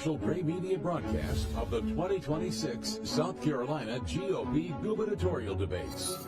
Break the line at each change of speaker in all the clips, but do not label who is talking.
special Gray Media broadcast of the 2026 South Carolina GOP Gubernatorial debates.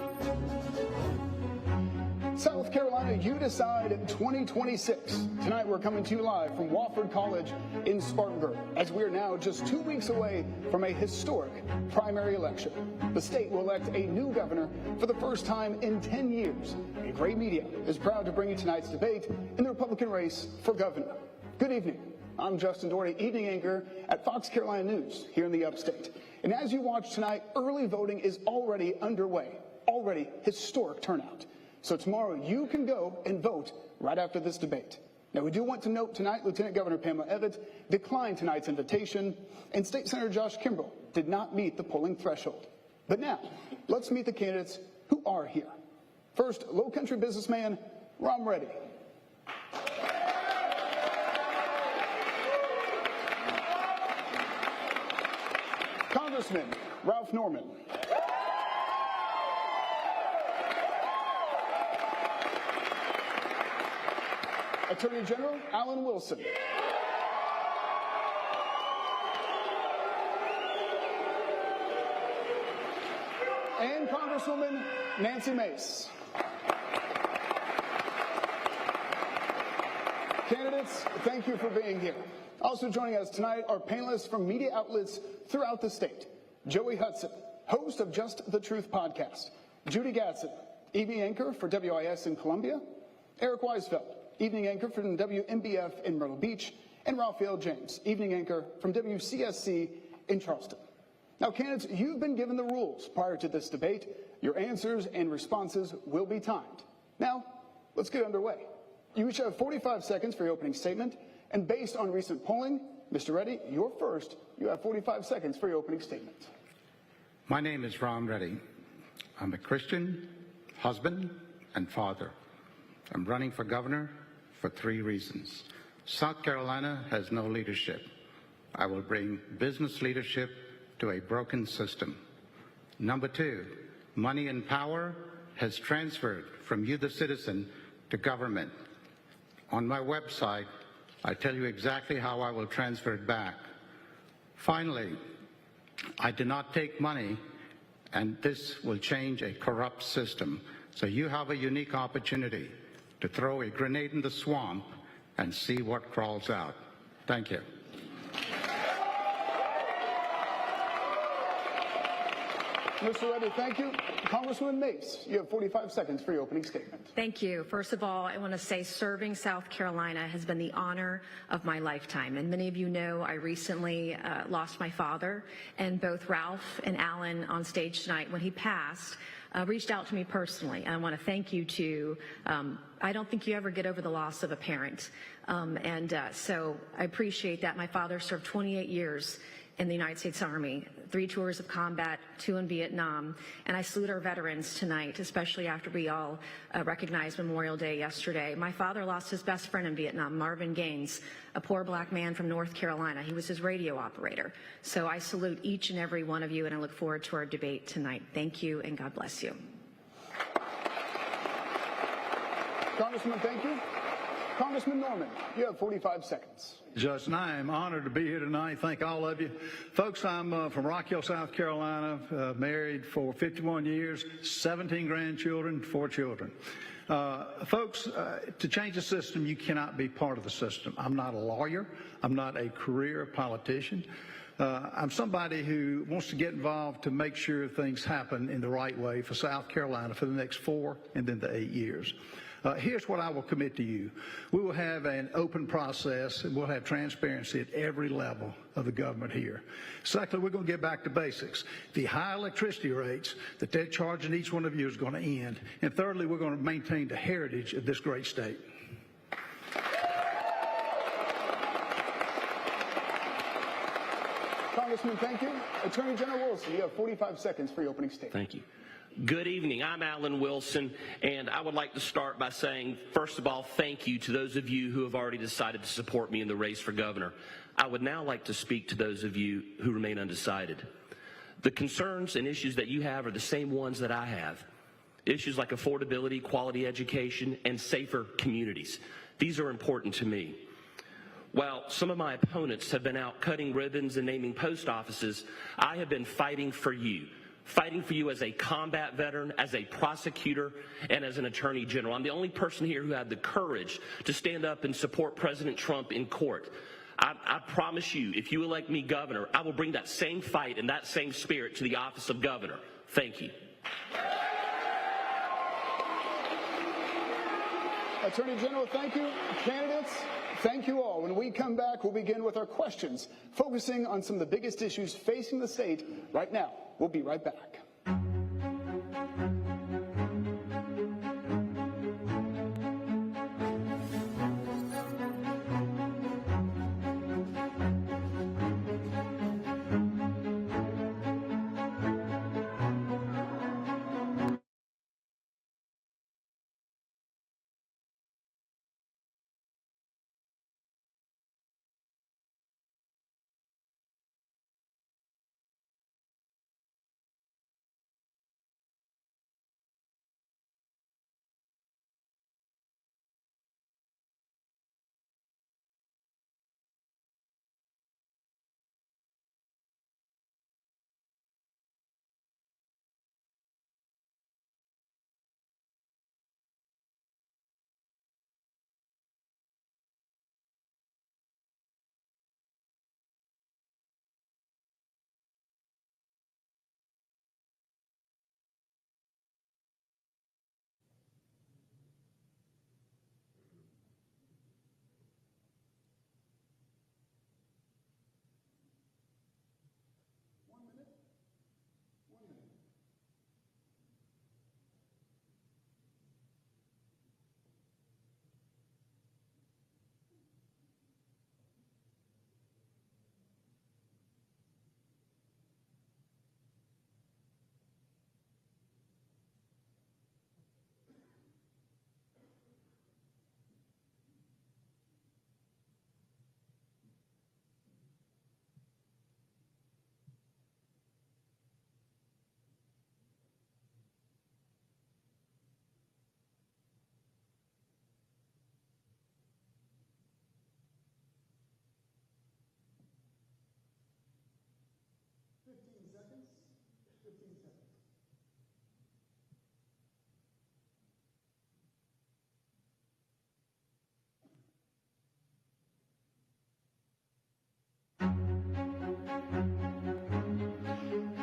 South Carolina, you decide 2026. Tonight we're coming to you live from Wofford College in Spartanburg, as we are now just 2 weeks away from a historic primary election. The state will elect a new governor for the first time in 10 years. And Gray Media is proud to bring you tonight's debate in the Republican race for governor. Good evening. I'm Justin Doherty, evening anchor at Fox Carolina News here in the upstate. And as you watch tonight, early voting is already underway. Already historic turnout. So tomorrow you can go and vote right after this debate. Now we do want to note tonight Lieutenant Governor Pamela Evans declined tonight's invitation and State Senator Josh Kimbrell did not meet the polling threshold. But now let's meet the candidates who are here. First, Low Country businessman Reddy. Congressman Ralph Norman. Attorney General Alan Wilson. And Congresswoman Nancy Mace. Candidates, thank you for being here. Also joining us tonight are panelists from media outlets throughout the state. Joey Hudson, host of Just the Truth podcast. Judy Gadsden, evening anchor for WIS in Columbia. Eric Weisfeld, evening anchor from WMBF in Myrtle Beach. And Raphael James, evening anchor from WCSC in Charleston. Now, candidates, you've been given the rules prior to this debate. Your answers and responses will be timed. Now, let's get underway. You each have 45 seconds for your opening statement. And based on recent polling, Mr. Reddy, you're first. You have 45 seconds for your opening statement.
My name is Reddy. I'm a Christian, husband, and father. I'm running for governor for 3 reasons. South Carolina has no leadership. I will bring business leadership to a broken system. Number 2, money and power has transferred from you, the citizen, to government. On my website, I tell you exactly how I will transfer it back. Finally, I do not take money, and this will change a corrupt system. So you have a unique opportunity to throw a grenade in the swamp and see what crawls out. Thank you.
Mr. Reddy, thank you. Congresswoman Mace, you have 45 seconds for your opening statement.
Thank you. First of all, I want to say serving South Carolina has been the honor of my lifetime. And many of you know I recently lost my father, and both Ralph and Alan on stage tonight, when he passed, reached out to me personally. And I want to thank you too. I don't think you ever get over the loss of a parent. So I appreciate that. My father served 28 years in the United States Army, 3 tours of combat, 2 in Vietnam. And I salute our veterans tonight, especially after we all recognized Memorial Day yesterday. My father lost his best friend in Vietnam, Marvin Gaines, a poor black man from North Carolina. He was his radio operator. So I salute each and every one of you, and I look forward to our debate tonight. Thank you, and God bless you.
Congressman, thank you. Congressman Norman, you have 45 seconds.
Justin, I am honored to be here tonight. Thank all of you. Folks, I'm from Rock Hill, South Carolina, married for 51 years, 17 grandchildren, 4 children. Folks, to change the system, you cannot be part of the system. I'm not a lawyer. I'm not a career politician. I'm somebody who wants to get involved to make sure things happen in the right way for South Carolina for the next 4 and then the 8 years. Here's what I will commit to you. We will have an open process, and we'll have transparency at every level of the government here. Secondly, we're going to get back to basics. The high electricity rates that they're charging each one of you is going to end. And thirdly, we're going to maintain the heritage of this great state.
Congressman, thank you. Attorney General Wilson, you have 45 seconds for your opening statement.
Thank you. Good evening. I'm Alan Wilson, and I would like to start by saying, first of all, thank you to those of you who have already decided to support me in the race for governor. I would now like to speak to those of you who remain undecided. The concerns and issues that you have are the same ones that I have. Issues like affordability, quality education, and safer communities. These are important to me. While some of my opponents have been out cutting ribbons and naming post offices, I have been fighting for you as a combat veteran, as a prosecutor, and as an attorney general. I'm the only person here who had the courage to stand up and support President Trump in court. I promise you, if you elect me governor, I will bring that same fight and that same spirit to the office of governor. Thank you.
Attorney General, thank you. Candidates, thank you all. When we come back, we'll begin with our questions, focusing on some of the biggest issues facing the state right now. We'll be right back.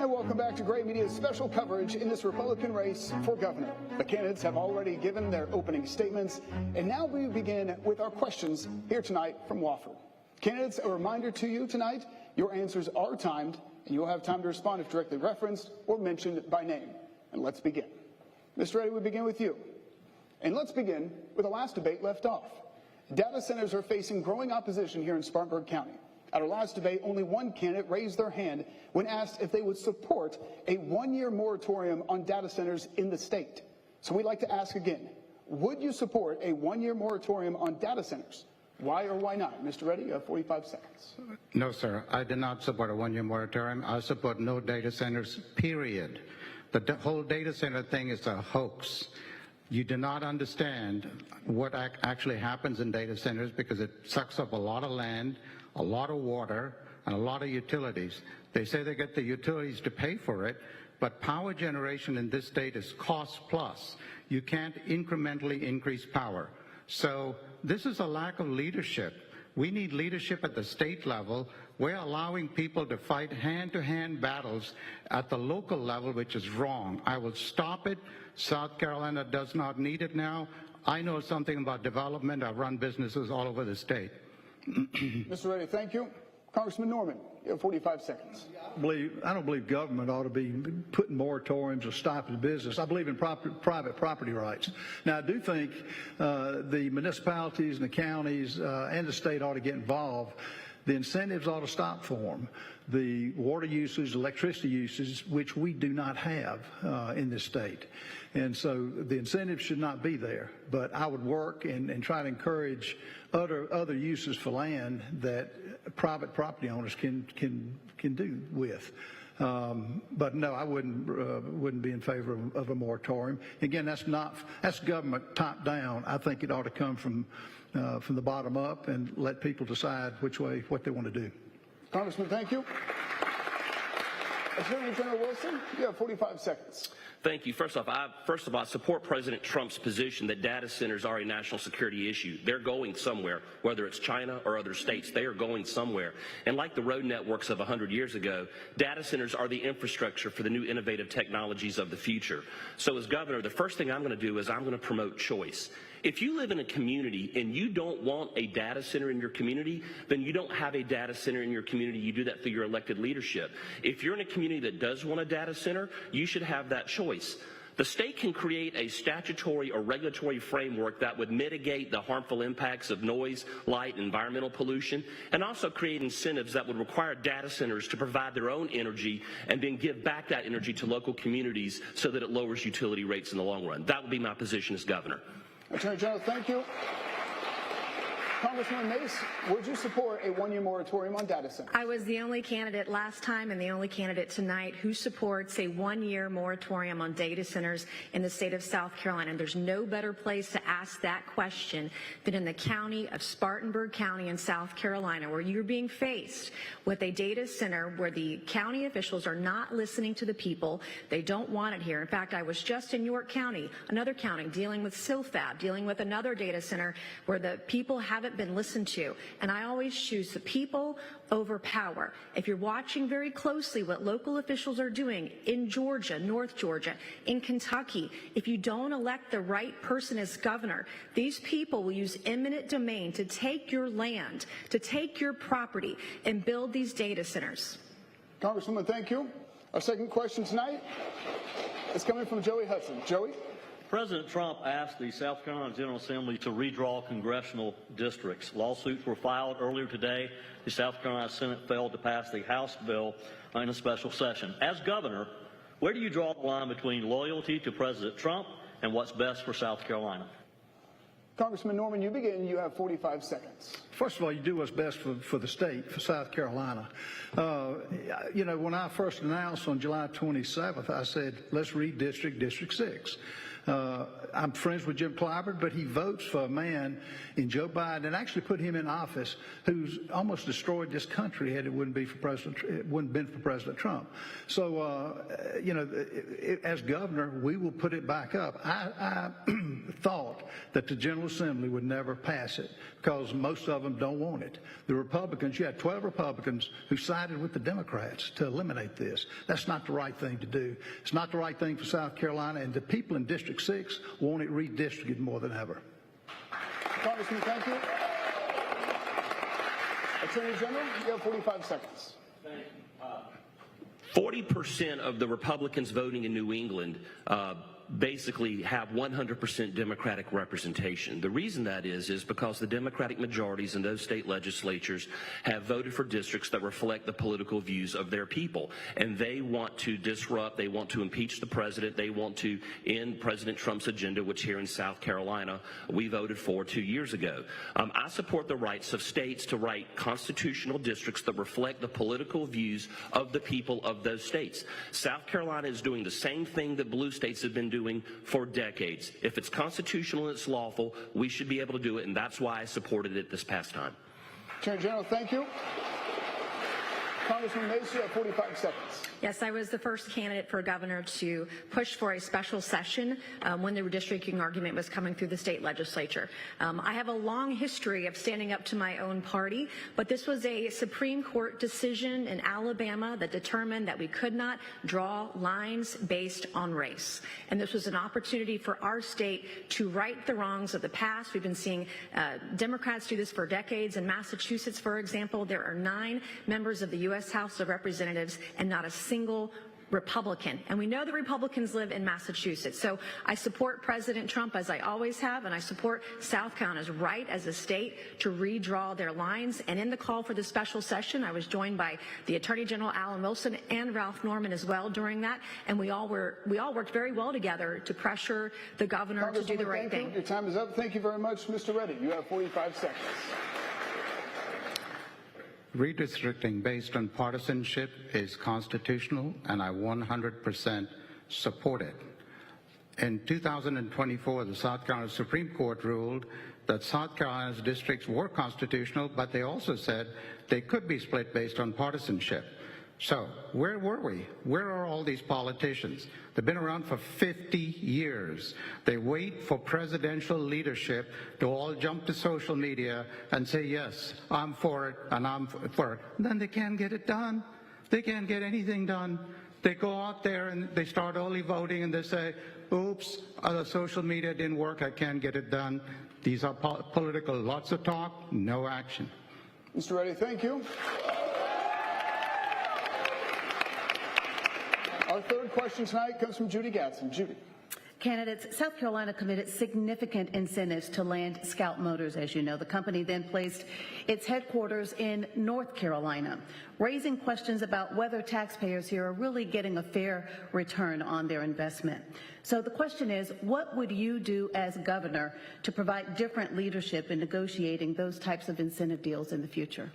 And welcome back to Gray Media's special coverage in this Republican race for governor. The candidates have already given their opening statements, and now we begin with our questions here tonight from Wofford. Candidates, a reminder to you tonight, your answers are timed, and you'll have time to respond if directly referenced or mentioned by name. And let's begin. Mr. Reddy, we begin with you. And let's begin with the last debate left off. Data centers are facing growing opposition here in Spartanburg County. At our last debate, only one candidate raised their hand when asked if they would support a one-year moratorium on data centers in the state. So we'd like to ask again, would you support a one-year moratorium on data centers? Why or why not? Mr. Reddy, you have 45 seconds.
No, sir. I do not support a one-year moratorium. I support no data centers, period. The whole data center thing is a hoax. You do not understand what actually happens in data centers because it sucks up a lot of land, a lot of water, and a lot of utilities. They say they get the utilities to pay for it, but power generation in this state is cost plus. You can't incrementally increase power. So this is a lack of leadership. We need leadership at the state level. We're allowing people to fight hand-to-hand battles at the local level, which is wrong. I will stop it. South Carolina does not need it now. I know something about development. I've run businesses all over the state.
Mr. Reddy, thank you. Congressman Norman, you have 45 seconds.
I don't believe government ought to be putting moratoriums or stopping business. I believe in private property rights. Now, I do think the municipalities and the counties and the state ought to get involved. The incentives ought to stop for them. The water usage, electricity usage, which we do not have in this state. And so the incentives should not be there. But I would work and try to encourage other uses for land that private property owners can do with. But no, I wouldn't be in favor of a moratorium. Again, that's government top down. I think it ought to come from from the bottom up and let people decide what they want to do.
Congressman, thank you. Attorney General Wilson, you have 45 seconds.
Thank you. First of all, I support President Trump's position that data centers are a national security issue. They're going somewhere, whether it's China or other states. They are going somewhere. And like the road networks of 100 years ago, data centers are the infrastructure for the new innovative technologies of the future. So as governor, the first thing I'm going to do is I'm going to promote choice. If you live in a community and you don't want a data center in your community, then you don't have a data center in your community. You do that through your elected leadership. If you're in a community that does want a data center, you should have that choice. The state can create a statutory or regulatory framework that would mitigate the harmful impacts of noise, light, and environmental pollution, and also create incentives that would require data centers to provide their own energy and then give back that energy to local communities so that it lowers utility rates in the long run. That would be my position as governor.
Attorney General, thank you. Congressman Mace, would you support a one-year moratorium on data centers?
I was the only candidate last time and the only candidate tonight who supports a one-year moratorium on data centers in the state of South Carolina. And there's no better place to ask that question than in the county of Spartanburg County in South Carolina, where you're being faced with a data center where the county officials are not listening to the people. They don't want it here. In fact, I was just in York County, another county, dealing with Silfab, dealing with another data center where the people haven't been listened to. And I always choose the people over power. If you're watching very closely what local officials are doing in Georgia, North Georgia, in Kentucky, if you don't elect the right person as governor, these people will use eminent domain to take your land, to take your property, and build these data centers.
Congresswoman, thank you. Our second question tonight is coming from Joey Hudson. Joey?
President Trump asked the South Carolina General Assembly to redraw congressional districts. Lawsuits were filed earlier today. The South Carolina Senate failed to pass the House bill in a special session. As governor, where do you draw the line between loyalty to President Trump and what's best for South Carolina?
Congressman Norman, you begin. You have 45 seconds.
First of all, you do what's best for the state, for South Carolina. You know, when I first announced on July 27th, I said, let's redistrict District 6. I'm friends with Jim Clyburn, but he votes for a man in Joe Biden and actually put him in office who's almost destroyed this country had it wouldn't been for President Trump. So, you know, as governor, we will put it back up. I thought that the General Assembly would never pass it because most of them don't want it. The Republicans, you had 12 Republicans who sided with the Democrats to eliminate this. That's not the right thing to do. It's not the right thing for South Carolina, and the people in District 6 want it redistricted more than ever.
Congressman, thank you. Attorney General, you have 45 seconds.
40% of the Republicans voting in New England basically have 100% Democratic representation. The reason that is because the Democratic majorities in those state legislatures have voted for districts that reflect the political views of their people. And they want to disrupt, they want to impeach the president, they want to end President Trump's agenda, which here in South Carolina we voted for 2 years ago. I support the rights of states to write constitutional districts that reflect the political views of the people of those states. South Carolina is doing the same thing that blue states have been doing for decades. If it's constitutional and it's lawful, we should be able to do it, and that's why I supported it this past time.
Attorney General, thank you. Congressman Mace, you have 45 seconds.
Yes, I was the first candidate for governor to push for a special session when the redistricting argument was coming through the state legislature. I have a long history of standing up to my own party, but this was a Supreme Court decision in Alabama that determined that we could not draw lines based on race. And this was an opportunity for our state to right the wrongs of the past. We've been seeing Democrats do this for decades. In Massachusetts, for example, there are 9 members of the U.S. House of Representatives and not a single Republican. And we know the Republicans live in Massachusetts. So I support President Trump, as I always have, and I support South Carolina's right as a state to redraw their lines. And in the call for the special session, I was joined by the Attorney General Alan Wilson and Ralph Norman as well during that. And we all worked very well together to pressure the governor to do the right thing.
Your time is up. Thank you very much, Mr. Reddy. You have 45 seconds.
Redistricting based on partisanship is constitutional, and I 100% support it. In 2024, the South Carolina Supreme Court ruled that South Carolina's districts were constitutional, but they also said they could be split based on partisanship. So where were we? Where are all these politicians? They've been around for 50 years. They wait for presidential leadership to all jump to social media and say, yes, I'm for it and I'm for it. And then they can't get it done. They can't get anything done. They go out there and they start early voting and they say, oops, social media didn't work, I can't get it done. These are political, lots of talk, no action.
Mr. Reddy, thank you. Our third question tonight comes from Judy Gadsden. Judy.
Candidates, South Carolina committed significant incentives to land Scout Motors, as you know. The company then placed its headquarters in North Carolina, raising questions about whether taxpayers here are really getting a fair return on their investment. So the question is, what would you do as governor to provide different leadership in negotiating those types of incentive deals in the future?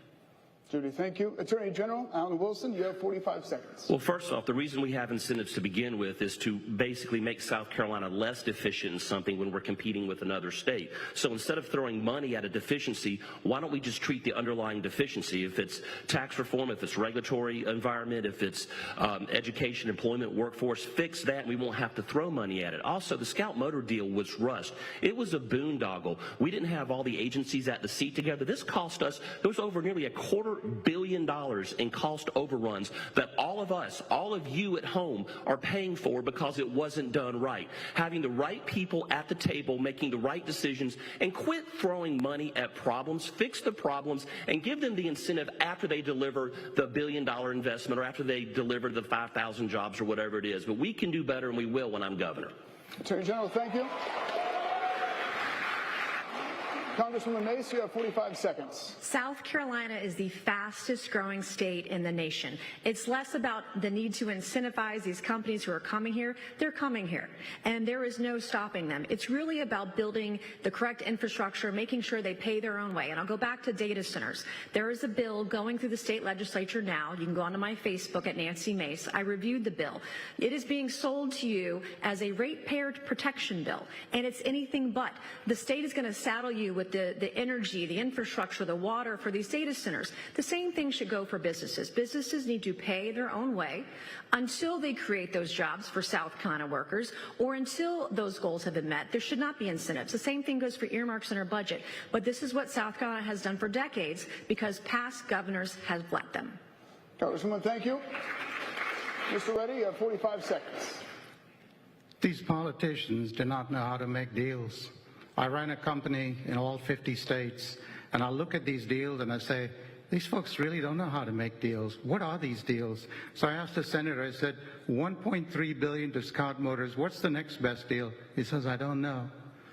Judy, thank you. Attorney General Alan Wilson, you have 45 seconds.
Well, first off, the reason we have incentives to begin with is to basically make South Carolina less deficient in something when we're competing with another state. So instead of throwing money at a deficiency, why don't we just treat the underlying deficiency? If it's tax reform, if it's regulatory environment, if it's education, employment, workforce, fix that and we won't have to throw money at it. Also, the Scout Motor deal was rushed. It was a boondoggle. We didn't have all the agencies at the seat together. This cost us, there was over nearly $250 million in cost overruns that all of us, all of you at home are paying for because it wasn't done right. Having the right people at the table, making the right decisions, and quit throwing money at problems, fix the problems, and give them the incentive after they deliver the $1 billion investment or after they deliver the 5,000 jobs or whatever it is. But we can do better, and we will when I'm governor.
Attorney General, thank you. Congresswoman Mace, you have 45 seconds.
South Carolina is the fastest growing state in the nation. It's less about the need to incentivize these companies who are coming here. They're coming here, and there is no stopping them. It's really about building the correct infrastructure, making sure they pay their own way. And I'll go back to data centers. There is a bill going through the state legislature now. You can go onto my Facebook at Nancy Mace. I reviewed the bill. It is being sold to you as a ratepayer protection bill, and it's anything but. The state is going to saddle you with the energy, the infrastructure, the water for these data centers. The same thing should go for businesses. Businesses need to pay their own way until they create those jobs for South Carolina workers, or until those goals have been met. There should not be incentives. The same thing goes for earmarks in our budget. But this is what South Carolina has done for decades because past governors have let them.
Congresswoman, thank you. Mr. Reddy, you have 45 seconds.
These politicians do not know how to make deals. I ran a company in all 50 states, and I look at these deals and I say, these folks really don't know how to make deals. What are these deals? So I asked the senator, I said, $1.3 billion to Scout Motors. What's the next best deal? He says, I don't know.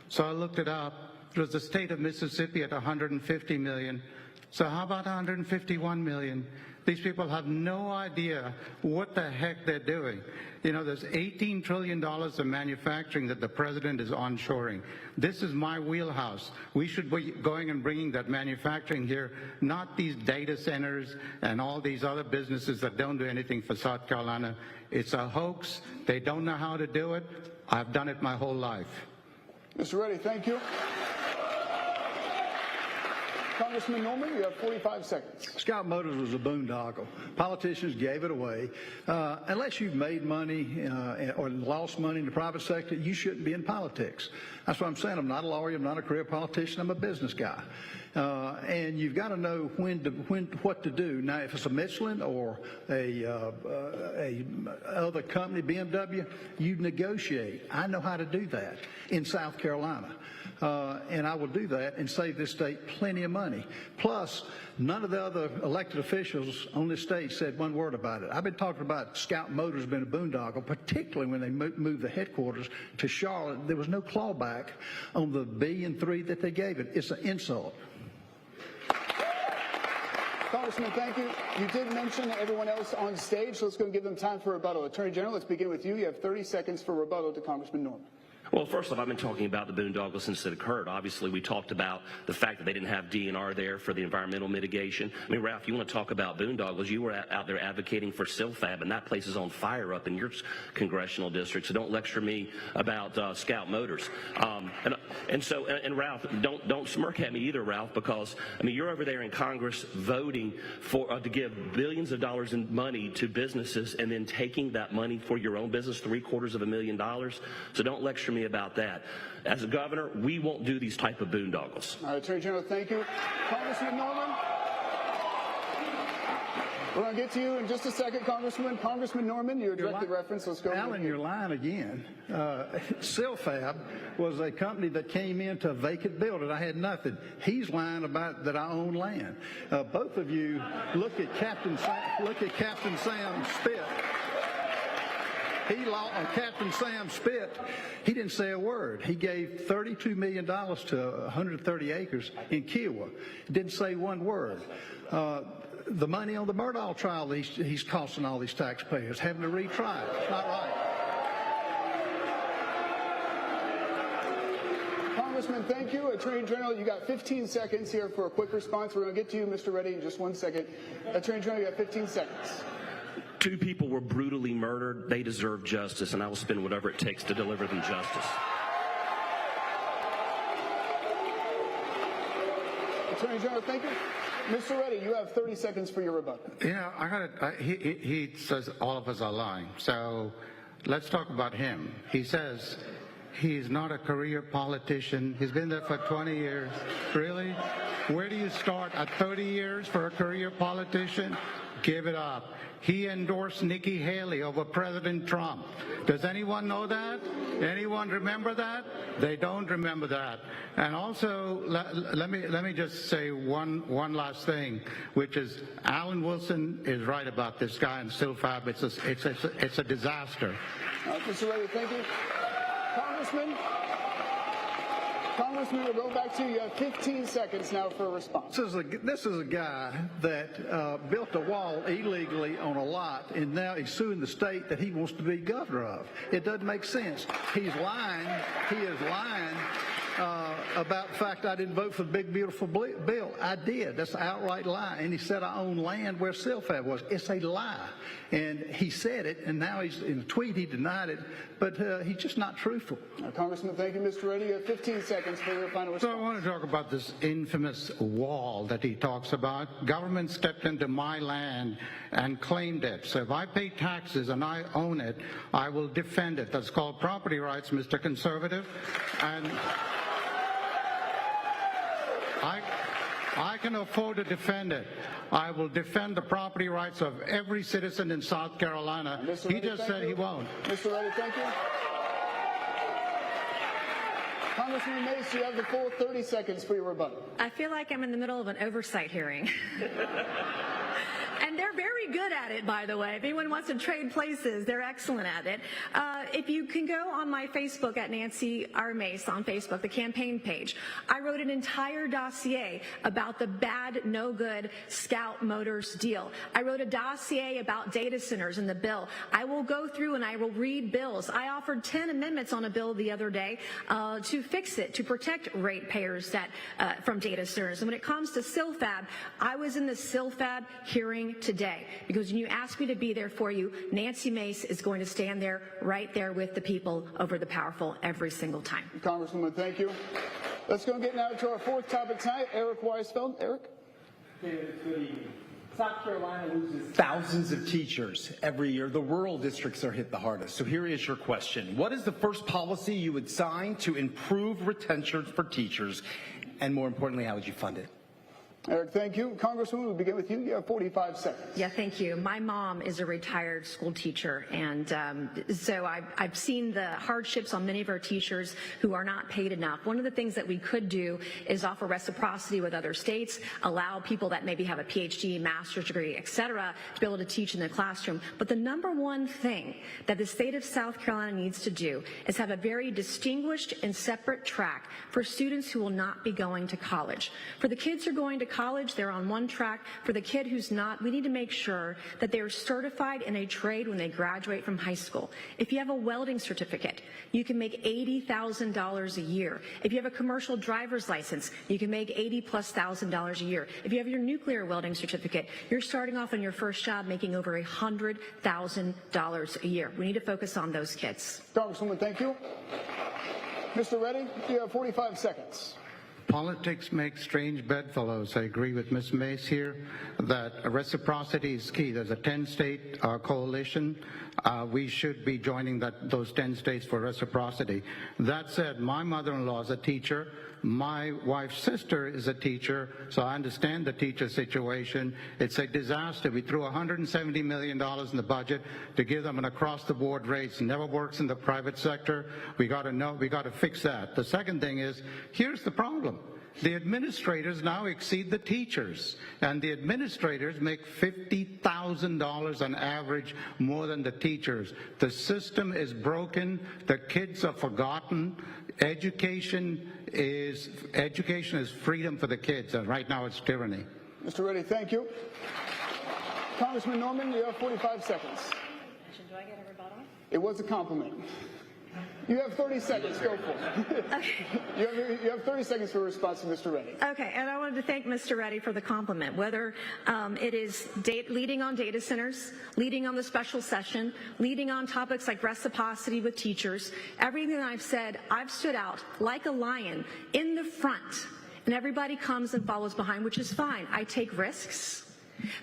So I looked it up. It was the state of Mississippi at $150 million. So how about $151 million? These people have no idea what the heck they're doing. You know, there's $18 trillion of manufacturing that the president is onshoring. This is my wheelhouse. We should be going and bringing that manufacturing here, not these data centers and all these other businesses that don't do anything for South Carolina. It's a hoax. They don't know how to do it. I've done it my whole life.
Mr. Reddy, thank you. Congressman Norman, you have 45 seconds.
Scout Motors was a boondoggle. Politicians gave it away. Unless you've made money or lost money in the private sector, you shouldn't be in politics. That's what I'm saying. I'm not a lawyer. I'm not a career politician. I'm a business guy. And you've got to know what to do. Now, if it's a Michelin or a other company, BMW, you negotiate. I know how to do that in South Carolina. And I will do that and save this state plenty of money. Plus, none of the other elected officials on this stage said one word about it. I've been talking about Scout Motors being a boondoggle, particularly when they moved the headquarters to Charlotte. There was no clawback on the $1.3 billion that they gave it. It's an insult.
Congressman, thank you. You did mention everyone else on stage, so let's go and give them time for rebuttal. Attorney General, let's begin with you. You have 30 seconds for rebuttal to Congressman Norman.
Well, first off, I've been talking about the boondoggles since it occurred. Obviously, we talked about the fact that they didn't have DNR there for the environmental mitigation. I mean, Ralph, you want to talk about boondoggles? You were out there advocating for SILFAB, and that place is on fire up in your congressional district. So don't lecture me about Scout Motors. And Ralph, don't smirk at me either, Ralph, because I mean you're over there in Congress voting for to give billions of dollars in money to businesses, and then taking that money for your own business, $750,000. So don't lecture me about that. As a governor, we won't do these type of boondoggles.
All right, Attorney General, thank you. Congressman Norman, we're going to get to you in just a second, Congressman. Congressman Norman, your directed reference. Let's go.
Alan, you're lying again. SILFAB was a company that came into a vacant building. I had nothing. He's lying about that I own land. Both of you look at Captain Sam Spit. Captain Sam Spit, he didn't say a word. He gave $32 million to 130 acres in Kiowa. Didn't say one word. The money on the Murdaugh trial, he's costing all these taxpayers, having to retry it. It's not right.
Congressman, thank you. Attorney General, you got 15 seconds here for a quick response. We're going to get to you, Mr. Reddy, in just 1 second. Attorney General, you got 15 seconds.
2 people were brutally murdered. They deserve justice, and I will spend whatever it takes to deliver them justice.
Attorney General, thank you. Mr. Reddy, you have 30 seconds for your rebuttal.
Yeah, he says all of us are lying. So let's talk about him. He says he's not a career politician. He's been there for 20 years. Really? Where do you start? At 30 years for a career politician? Give it up. He endorsed Nikki Haley over President Trump. Does anyone know that? Anyone remember that? They don't remember that. And also, let me just say one last thing, which is Alan Wilson is right about this guy in SILFAB. It's a disaster.
Mr. Reddy, thank you. Congressman, we'll go back to you. You have 15 seconds now for a response.
This is a guy that built a wall illegally on a lot, and now he's suing the state that he wants to be governor of. It doesn't make sense. He's lying. He is lying about the fact I didn't vote for the big, beautiful bill. I did. That's an outright lie. And he said I own land where SILFAB was. It's a lie. And he said it, and now he's in a tweet he denied it, but he's just not truthful.
Congressman, thank you, Mr. Reddy. You have 15 seconds for your final response.
So I want to talk about this infamous wall that he talks about. Government stepped into my land and claimed it. So if I pay taxes and I own it, I will defend it. That's called property rights, Mr. Conservative. And I can afford to defend it. I will defend the property rights of every citizen in South Carolina. He just said he won't.
Mr. Reddy, thank you. Congressman Mace, you have the full 30 seconds for your rebuttal.
I feel like I'm in the middle of an oversight hearing. And they're very good at it, by the way. If anyone wants to trade places, they're excellent at it. If you can go on my Facebook at Nancy R. Mace on Facebook, the campaign page, I wrote an entire dossier about the bad, no good Scout Motors deal. I wrote a dossier about data centers in the bill. I will go through and I will read bills. I offered 10 amendments on a bill the other day to fix it, to protect ratepayers from data centers. And when it comes to SILFAB, I was in the SILFAB hearing today, because when you ask me to be there for you, Nancy Mace is going to stand there, right there with the people over the powerful every single time.
Congresswoman, thank you. Let's go and get now to our fourth topic tonight. Eric Weisfeld. Eric?
Good evening. South Carolina loses thousands of teachers every year. The rural districts are hit the hardest. So here is your question. What is the first policy you would sign to improve retention for teachers? And more importantly, how would you fund it?
Eric, thank you. Congresswoman, we'll begin with you. You have 45 seconds.
Yeah, thank you. My mom is a retired school teacher, and so I've seen the hardships on many of our teachers who are not paid enough. One of the things that we could do is offer reciprocity with other states, allow people that maybe have a PhD, master's degree, et cetera, to be able to teach in the classroom. But the number one thing that the state of South Carolina needs to do is have a very distinguished and separate track for students who will not be going to college. For the kids who are going to college, they're on one track. For the kid who's not, we need to make sure that they're certified in a trade when they graduate from high school. If you have a welding certificate, you can make $80,000 a year. If you have a commercial driver's license, you can make $80,000+ a year. If you have your nuclear welding certificate, you're starting off on your first job making over $100,000 a year. We need to focus on those kids.
Congresswoman, thank you. Mr. Reddy, you have 45 seconds.
Politics makes strange bedfellows. I agree with Ms. Mace here that reciprocity is key. There's a 10-state coalition. We should be joining those 10 states for reciprocity. That said, my mother-in-law is a teacher. My wife's sister is a teacher, so I understand the teacher situation. It's a disaster. We threw $170 million in the budget to give them an across-the-board raise. It never works in the private sector. We got to fix that. The second thing is, here's the problem. The administrators now exceed the teachers, and the administrators make $50,000 on average more than the teachers. The system is broken. The kids are forgotten. Education is freedom for the kids, and right now it's tyranny.
Mr. Reddy, thank you. Congressman Norman, you have 45 seconds.
Do I get a rebuttal?
It was a compliment. You have 30 seconds. Go for it. You have 30 seconds for a response to Mr. Reddy.
Okay, and I wanted to thank Mr. Reddy for the compliment, whether it is leading on data centers, leading on the special session, leading on topics like reciprocity with teachers. Everything that I've said, I've stood out like a lion in the front, and everybody comes and follows behind, which is fine. I take risks.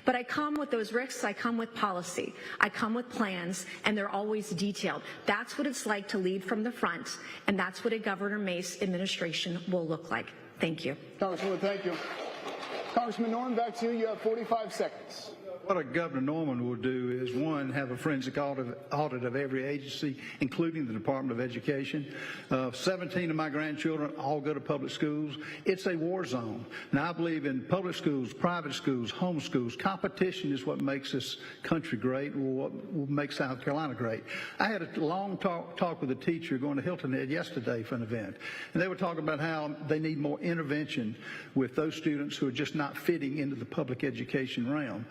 But I come with those risks, I come with policy, I come with plans, and they're always detailed. That's what it's like to lead from the front, and that's what a Governor Mace administration will look like. Thank you.
Congresswoman, thank you. Congressman Norman, back to you. You have 45 seconds.
What a Governor Norman will do is, one, have a forensic audit of every agency, including the Department of Education. 17 of my grandchildren all go to public schools. It's a war zone. Now, I believe in public schools, private schools, home schools. Competition is what makes this country great, what will make South Carolina great. I had a long talk with a teacher going to Hilton Head yesterday for an event, and they were talking about how they need more intervention with those students who are just not fitting into the public education realm.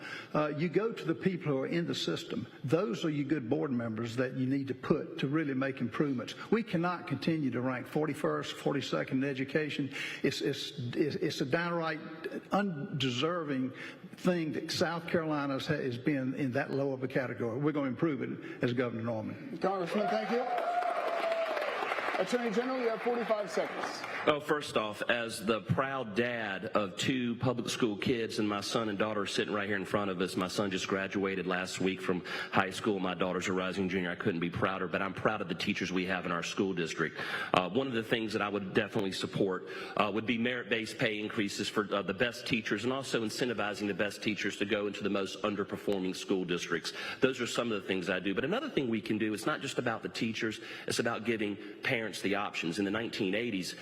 You go to the people who are in the system. Those are your good board members that you need to put to really make improvements. We cannot continue to rank 41st, 42nd in education. It's a downright undeserving thing that South Carolina has been in that low of a category. We're going to improve it as Governor Norman.
Congressman, thank you. Attorney General, you have 45 seconds.
Well, first off, as the proud dad of 2 public school kids, and my son and daughter are sitting right here in front of us. My son just graduated last week from high school. My daughter's a rising junior. I couldn't be prouder, but I'm proud of the teachers we have in our school district. One of the things that I would definitely support would be merit-based pay increases for the best teachers, and also incentivizing the best teachers to go into the most underperforming school districts. Those are some of the things I do. But another thing we can do, it's not just about the teachers, it's about giving parents the options. In the 1980s,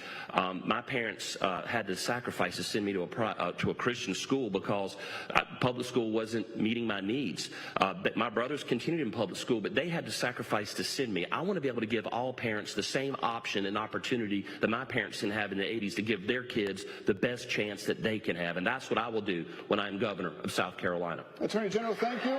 my parents had to sacrifice to send me to a Christian school because public school wasn't meeting my needs. But my brothers continued in public school, but they had to sacrifice to send me. I want to be able to give all parents the same option and opportunity that my parents didn't have in the 80s to give their kids the best chance that they can have. And that's what I will do when I'm governor of South Carolina.
Attorney General, thank you.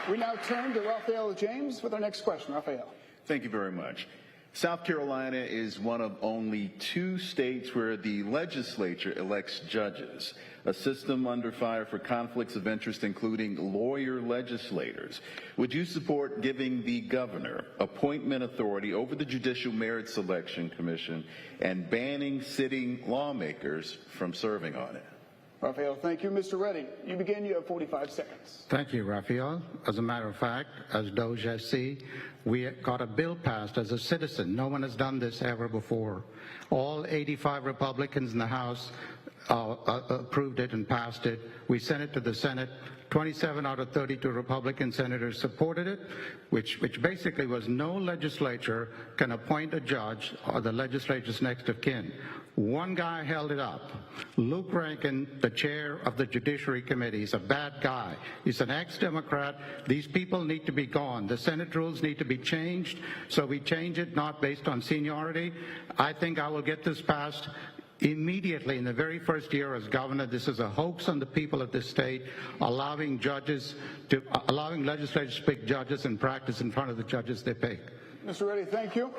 We now turn to Raphael James with our next question. Raphael.
Thank you very much. South Carolina is one of only 2 states where the legislature elects judges, a system under fire for conflicts of interest, including lawyer legislators. Would you support giving the governor appointment authority over the Judicial Merit Selection Commission and banning sitting lawmakers from serving on it?
Raphael, thank you. Mr. Reddy, you begin. You have 45 seconds.
Thank you, Raphael. As a matter of fact, as Doge SC, we got a bill passed as a citizen. No one has done this ever before. All 85 Republicans in the House approved it and passed it. We sent it to the Senate. 27 out of 32 Republican senators supported it, which basically was no legislature can appoint a judge or the legislature's next of kin. One guy held it up. Luke Rankin, the chair of the Judiciary Committee, is a bad guy. He's an ex-Democrat. These people need to be gone. The Senate rules need to be changed, so we change it not based on seniority. I think I will get this passed immediately in the very first year as governor, this is a hoax on the people of this state, allowing legislators to pick judges and practice in front of the judges they pick.
Mr. Reddy, thank you.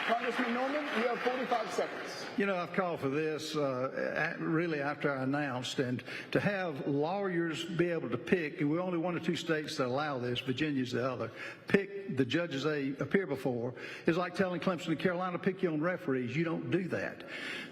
Congressman Norman, you have 45 seconds.
You know, I've called for this really after I announced, and to have lawyers be able to pick, and we're only one or two states that allow this, Virginia's the other, pick the judges they appear before, is like telling Clemson and Carolina to pick your own referees. You don't do that.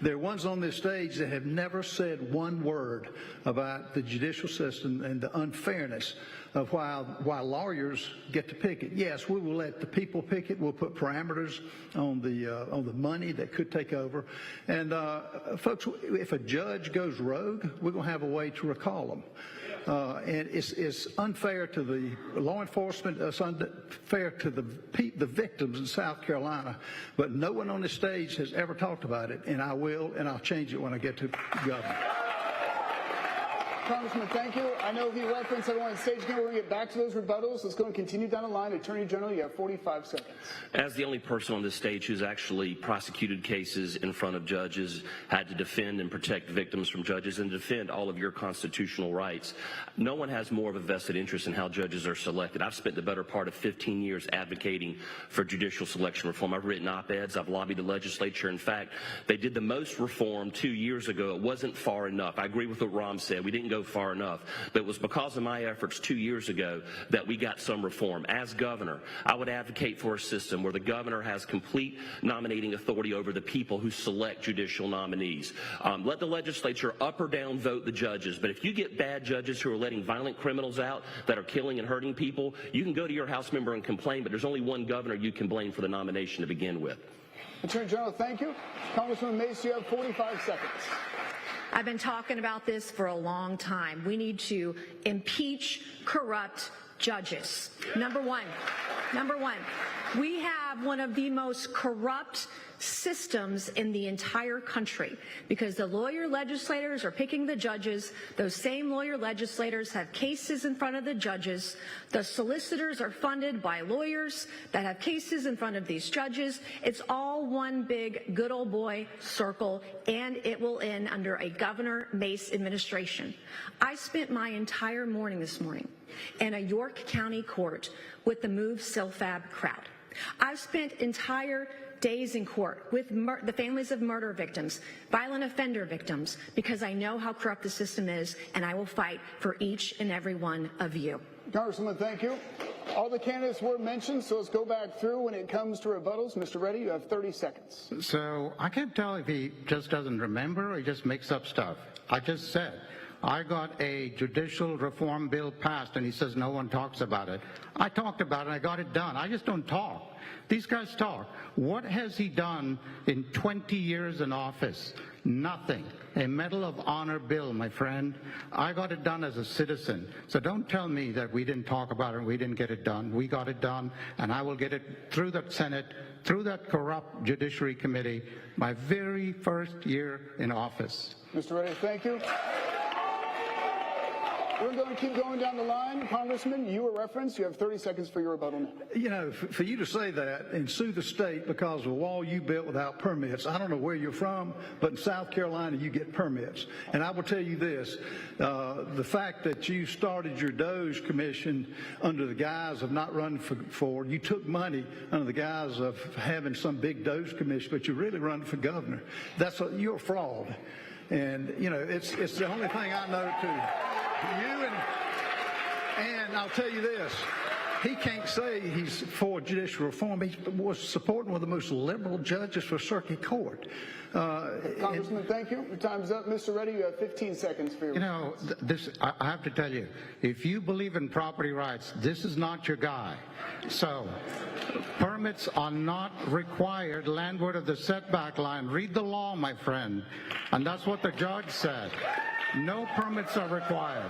There are ones on this stage that have never said one word about the judicial system and the unfairness of why lawyers get to pick it. Yes, we will let the people pick it. We'll put parameters on the money that could take over. And folks, if a judge goes rogue, we're going to have a way to recall them. And it's unfair to the law enforcement. It's unfair to the victims in South Carolina. But no one on this stage has ever talked about it, and I will, and I'll change it when I get to governor.
Congressman, thank you. I know he referenced everyone on stage again. We're going to get back to those rebuttals. Let's go and continue down the line. Attorney General, you have 45 seconds.
As the only person on this stage who's actually prosecuted cases in front of judges, had to defend and protect victims from judges, and defend all of your constitutional rights, no one has more of a vested interest in how judges are selected. I've spent the better part of 15 years advocating for judicial selection reform. I've written op-eds. I've lobbied the legislature. In fact, they did the most reform 2 years ago. It wasn't far enough. I agree with what Rom said. We didn't go far enough, but it was because of my efforts 2 years ago that we got some reform. As governor, I would advocate for a system where the governor has complete nominating authority over the people who select judicial nominees. Let the legislature up or down vote the judges, but if you get bad judges who are letting violent criminals out that are killing and hurting people, you can go to your House member and complain, but there's only one governor you can blame for the nomination to begin with.
Attorney General, thank you. Congressman Mace, you have 45 seconds.
I've been talking about this for a long time. We need to impeach corrupt judges. Number one, we have one of the most corrupt systems in the entire country because the lawyer legislators are picking the judges. Those same lawyer legislators have cases in front of the judges. The solicitors are funded by lawyers that have cases in front of these judges. It's all one big good old boy circle, and it will end under a Governor Mace administration. I spent my entire morning this morning in a York County court with the Move Silfab crowd. I've spent entire days in court with the families of murder victims, violent offender victims, because I know how corrupt the system is, and I will fight for each and every one of you.
Congresswoman, thank you. All the candidates were mentioned, so let's go back through when it comes to rebuttals. Mr. Reddy, you have 30 seconds.
So I can't tell if he just doesn't remember or he just makes up stuff. I just said I got a judicial reform bill passed, and he says no one talks about it. I talked about it, and I got it done. I just don't talk. These guys talk. What has he done in 20 years in office? Nothing. A Medal of Honor bill, my friend. I got it done as a citizen. So don't tell me that we didn't talk about it and we didn't get it done. We got it done, and I will get it through the Senate, through that corrupt Judiciary Committee, my very first year in office.
Mr. Reddy, thank you. We're going to keep going down the line. Congressman, you were referenced. You have 30 seconds for your rebuttal now.
You know, for you to say that and sue the state because of a wall you built without permits, I don't know where you're from, but in South Carolina you get permits. And I will tell you this, the fact that you started your Doge Commission under the guise of not running for you took money under the guise of having some big Doge Commission, but you're really running for governor. You're a fraud. And, you know, it's the only thing I know to you, and I'll tell you this, he can't say he's for judicial reform. He was supporting one of the most liberal judges for circuit court.
Congressman, thank you. Your time's up. Mr. Reddy, you have 15 seconds for your response.
I have to tell you, if you believe in property rights, this is not your guy. So, permits are not required landward of the setback line. Read the law, my friend. And that's what the judge said. No permits are required.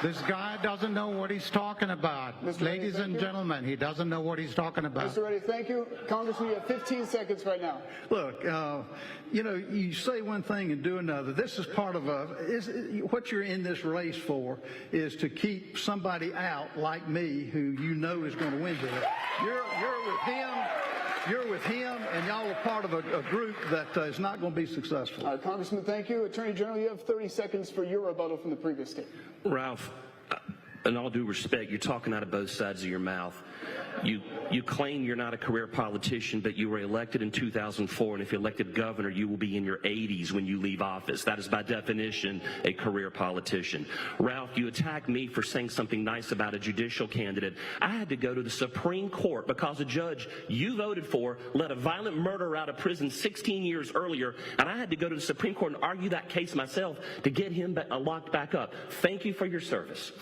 This guy doesn't know what he's talking about. Ladies and gentlemen, he doesn't know what he's talking about.
Mr. Reddy, thank you. Congressman, you have 15 seconds right now.
Look, you know, you say one thing and do another. This is part of what you're in this race for is to keep somebody out like me who you know is going to win this. You're with him. You're with him, and y'all are part of a group that is not going to be successful.
All right, Congressman, thank you. Attorney General, you have 30 seconds for your rebuttal from the previous statement.
Ralph, in all due respect, you're talking out of both sides of your mouth. You claim you're not a career politician, but you were elected in 2004, and if you're elected governor, you will be in your 80s when you leave office. That is by definition a career politician. Ralph, you attacked me for saying something nice about a judicial candidate. I had to go to the Supreme Court because a judge you voted for let a violent murderer out of prison 16 years earlier, and I had to go to the Supreme Court and argue that case myself to get him locked back up. Thank you for your service.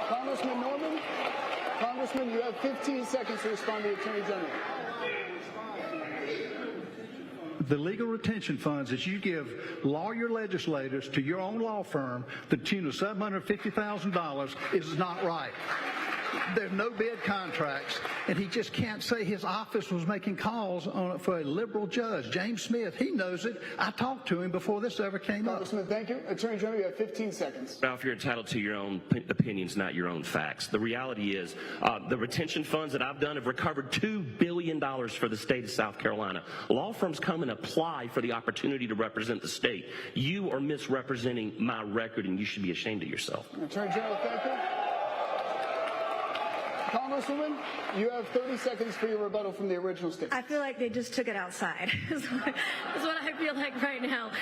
Congressman Norman, Congressman, you have 15 seconds to respond to the Attorney General.
The legal retention funds that you give lawyer legislators to your own law firm, the tune of $750,000, is not right. There's no bid contracts, and he just can't say his office was making calls for a liberal judge. James Smith, he knows it. I talked to him before this ever came up.
Congressman, thank you. Attorney General, you have 15 seconds.
Ralph, you're entitled to your own opinions, not your own facts. The reality is the retention funds that I've done have recovered $2 billion for the state of South Carolina. Law firms come and apply for the opportunity to represent the state. You are misrepresenting my record, and you should be ashamed of yourself.
Attorney General, thank you. Congresswoman, you have 30 seconds for your rebuttal from the original statement.
I feel like they just took it outside. Is what I feel like right now.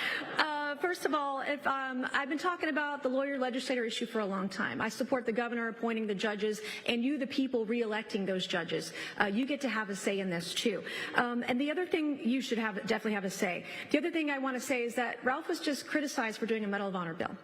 First of all, I've been talking about the lawyer-legislator issue for a long time. I support the governor appointing the judges, and you, the people, re-electing those judges. You get to have a say in this too. And the other thing you should definitely have a say. The other thing I want to say is that Ralph was just criticized for doing a Medal of Honor bill.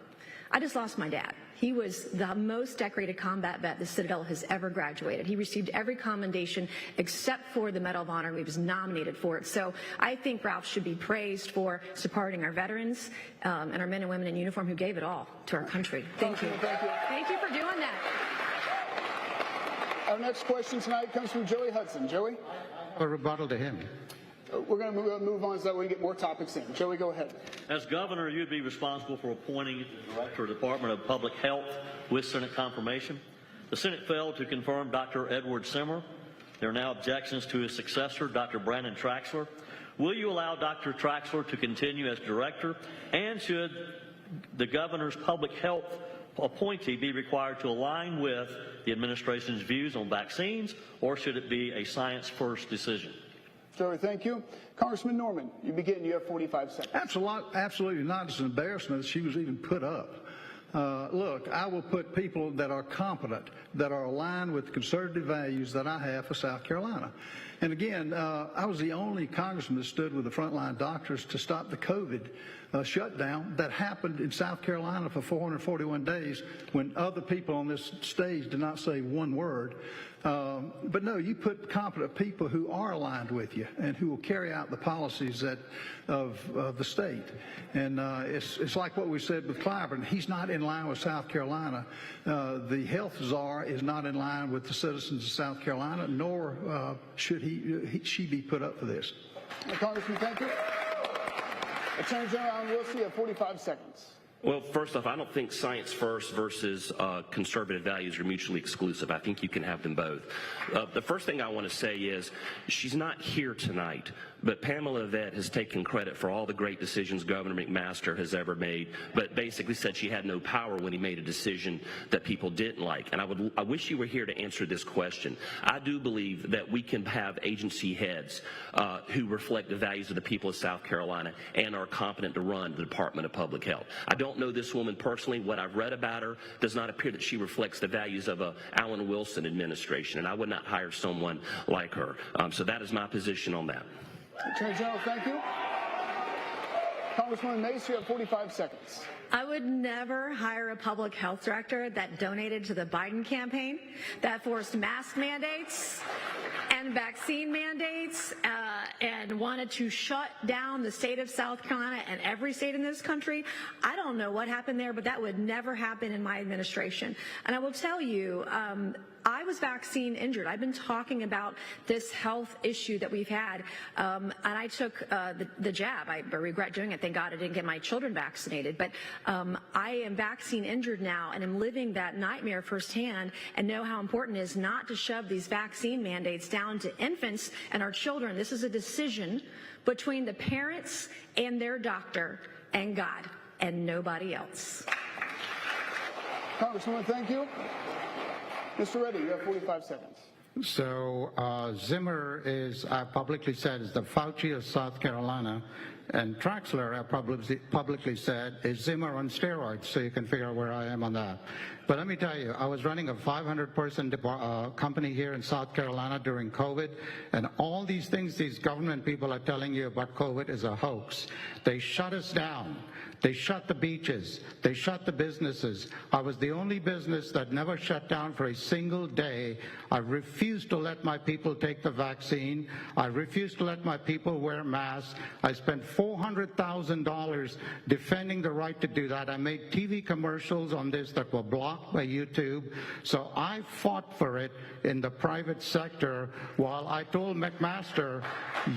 I just lost my dad. He was the most decorated combat vet the Citadel has ever graduated. He received every commendation except for the Medal of Honor. He was nominated for it. So I think Ralph should be praised for supporting our veterans and our men and women in uniform who gave it all to our country. Thank you.
Thank you.
Thank you for doing that.
Our next question tonight comes from Joey Hudson. Joey?
A rebuttal to him.
We're going to move on so that we can get more topics in. Joey, go ahead.
As governor, you'd be responsible for appointing the director of the Department of Public Health with Senate confirmation. The Senate failed to confirm Dr. Edward Simmer. There are now objections to his successor, Dr. Brandon Traxler. Will you allow Dr. Traxler to continue as director? And should the governor's public health appointee be required to align with the administration's views on vaccines, or should it be a science-first decision?
Joey, thank you. Congressman Norman, you begin. You have 45 seconds.
Absolutely not. It's an embarrassment that she was even put up. Look, I will put people that are competent, that are aligned with conservative values that I have for South Carolina. And again, I was the only congressman that stood with the frontline doctors to stop the COVID shutdown that happened in South Carolina for 441 days when other people on this stage did not say one word. But no, you put competent people who are aligned with you and who will carry out the policies of the state. And it's like what we said with Clyburn. He's not in line with South Carolina. The health czar is not in line with the citizens of South Carolina, nor should she be put up for this.
Congressman, thank you. Attorney General Alan Wilson, you have 45 seconds.
Well, first off, I don't think science first versus conservative values are mutually exclusive. I think you can have them both. The first thing I want to say is she's not here tonight, but Pamela Yvette has taken credit for all the great decisions Governor McMaster has ever made, but basically said she had no power when he made a decision that people didn't like. And I wish you were here to answer this question. I do believe that we can have agency heads who reflect the values of the people of South Carolina and are competent to run the Department of Public Health. I don't know this woman personally. What I've read about her does not appear that she reflects the values of a Alan Wilson administration, and I would not hire someone like her. So that is my position on that.
Attorney General, thank you. Congresswoman Mace, you have 45 seconds.
I would never hire a public health director that donated to the Biden campaign, that forced mask mandates, and vaccine mandates and wanted to shut down the state of South Carolina and every state in this country. I don't know what happened there, but that would never happen in my administration. And I will tell you, I was vaccine injured. I've been talking about this health issue that we've had, and I took the jab. I regret doing it. Thank God I didn't get my children vaccinated. But I am vaccine injured now, and am living that nightmare firsthand, and know how important it is not to shove these vaccine mandates down to infants and our children. This is a decision between the parents and their doctor and God, and nobody else.
Congresswoman, thank you. Mr. Reddy, you have 45 seconds.
So Zimmer is publicly said is the Fauci of South Carolina, and Traxler publicly said is Zimmer on steroids, so you can figure out where I am on that. But let me tell you, I was running a 500-person company here in South Carolina during COVID, and all these things these government people are telling you about COVID is a hoax. They shut us down. They shut the beaches. They shut the businesses. I was the only business that never shut down for a single day. I refused to let my people take the vaccine. I refused to let my people wear masks. I spent $400,000 defending the right to do that. I made TV commercials on this that were blocked by YouTube. So I fought for it in the private sector, while I told McMaster,